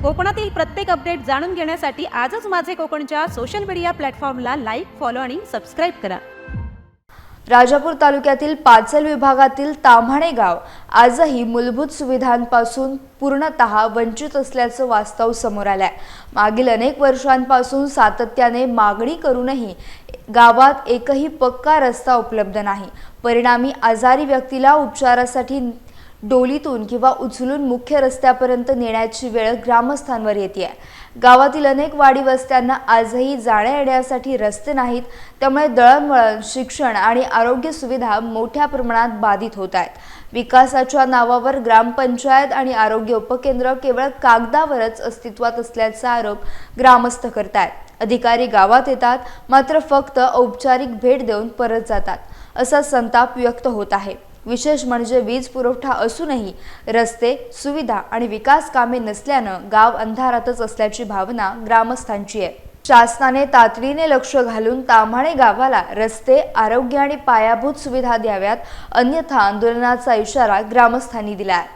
कोकणातील प्रत्येक अपडेट जाणून घेण्यासाठी आजच माझे कोकणच्या सोशल मीडिया प्लॅटफॉर्मला लाईक, फॉलो आणि सबस्क्राईब करा। राजापूर तालुक्यातील पाचल विभागातील ताम्हाणे गाव आजही मूलभूत सुविधांपासून पूर्णतः वंचित असल्याचं वास्तव समोर आलंय। मागील अनेक वर्षांपासून सातत्याने मागणी करूनही गावात एकही पक्का रस्ता उपलब्ध नाही। परिणामी आजारी व्यक्तीला उपचारासाठी डोलीतून किंवा उचलून मुख्य रस्त्यापर्यंत नेण्याची वेळ ग्रामस्थांवर येते। गावातील अनेक वाडी वस्त्यांना आजही जाण्या येण्यासाठी रस्ते नाहीत, त्यामुळे दळणवळण, शिक्षण आणि आरोग्य सुविधा मोठ्या प्रमाणात बाधित होत आहेत। विकासाच्या नावावर ग्रामपंचायत आणि आरोग्य उपकेंद्र केवळ कागदावरच अस्तित्वात असल्याचा आरोप ग्रामस्थ करतात। अधिकारी गावात येतात, मात्र फक्त औपचारिक भेट देऊन परत जातात, असा संताप व्यक्त होत आहे। विशेष म्हणजे वीज पुरवठा असूनही रस्ते, सुविधा आणि विकास कामे नसल्यानं गाव अंधारातच असल्याची भावना ग्रामस्थांची आहे। शासनाने तातडीने लक्ष घालून ताम्हाणे गावाला रस्ते, आरोग्य आणि पायाभूत सुविधा द्याव्यात, अन्यथा आंदोलनाचा इशारा ग्रामस्थांनी दिला आहे।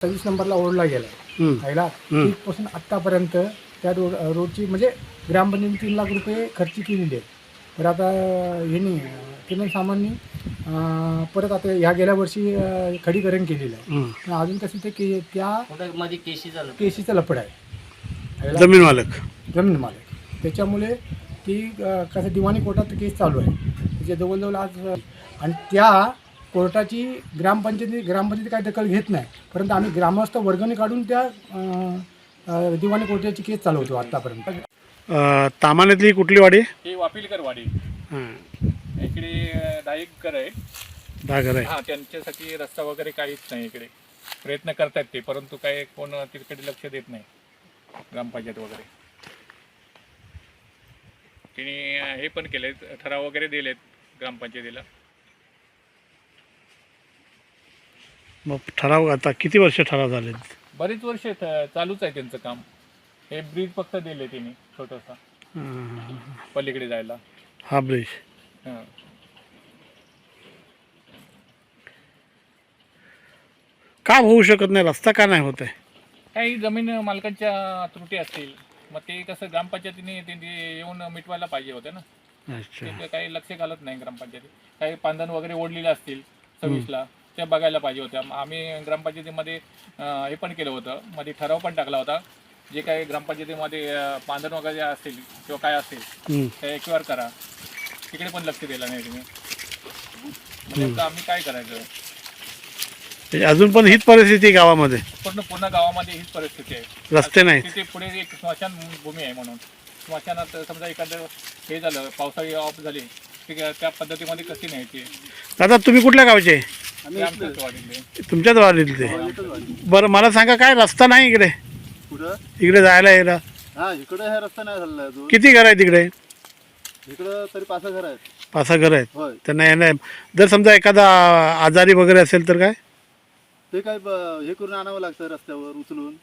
23 नंबरला ओढला गेला पहिला तिथपासून आतापर्यंत त्या रोडची म्हणजे ग्रामपंचायतीने 3 लाख रुपये खर्च केलेले आहेत। तर आता ह्यांनी किमान सामान्य परत आता ह्या गेल्या वर्षी खडीकरण केलेलं आहे। अजून कसं ते की त्या केशीचा लफड आहे, जमीन मालक त्याच्यामुळे ती कसं दिवाणी कोर्टात केस चालू आहे। त्याच्या जवळजवळ आज आणि त्या कोर्टाची ग्रामपंचायती काही दखल घेत नाही, परंतु आम्ही ग्रामस्थ वर्गणी काढून त्या दिवाणी कोर्टाची केस चालवतो आतापर्यंत। ताम्हाण्यातली कुठली वाडी? ही वापिलकर वाडी। इकडे 10 घर आहेत, 10 घर आहे। हां, त्यांच्यासाठी रस्ता वगैरे काहीच नाही। इकडे प्रयत्न करतात ते, परंतु काय कोण तिकडे लक्ष देत नाही, ग्रामपंचायत वगैरे। तिने हे पण केले, ठराव वगैरे दिलेत ग्रामपंचायतीला। मग ठराव आता किती वर्ष ठराव झाले? बरीच वर्ष चालूच आहे त्यांचं काम। हे ब्रिज फक्त दिले तिने छोटासा पलीकडे जायला, हा ब्रिज। हां, का होऊ शकत नाही? रस्ता का नाही होत आहे? काही जमीन मालकांच्या त्रुटी असतील, मग ते कसं ग्रामपंचायतीने ते येऊन मिटवायला पाहिजे होते ना। अच्छा, ते काही लक्ष घालत नाही ग्रामपंचायती। काही पांधन वगैरे ओढलेले असतील 26ला, ते बघायला पाहिजे होत्या। आम्ही ग्रामपंचायतीमध्ये हे पण केलं होतं, मध्ये ठराव पण टाकला होता, जे काही ग्रामपंचायतीमध्ये पांधन वगैरे असतील किंवा काय असतील ते एक्वायर करा। तिकडे पण लक्ष दिलं नाही तुम्ही, म्हणजे आम्ही काय करायचं? अजून पण हीच परिस्थिती गावामध्ये? पूर्ण गावामध्ये हीच परिस्थिती आहे, रस्ते नाही। तिथे पुढे एक स्मशान भूमी आहे, म्हणून स्मशानात समजा एखादं हे झालं, पावसाळी ऑफ झाली, त्या पद्धतीमध्ये कशी न्यायची? दादा, तुम्ही कुठल्या गावचे? आमच्याच वाडीतले। तुमच्याच वाडीतले? बरं, मला सांगा, काय रस्ता नाही इकडे? इकडे जायला यायला? हा, इकडे हे रस्ता नाही झालेला आहे अजून। किती घर आहे तिकडे? इकडं तरी 5 घर आहेत। 5 घर आहेत? होय। त्यांना यायला जर समजा एखादा आजारी वगैरे असेल तर काय? ते काय हे करून आणावं लागतं रस्त्यावर उचलून।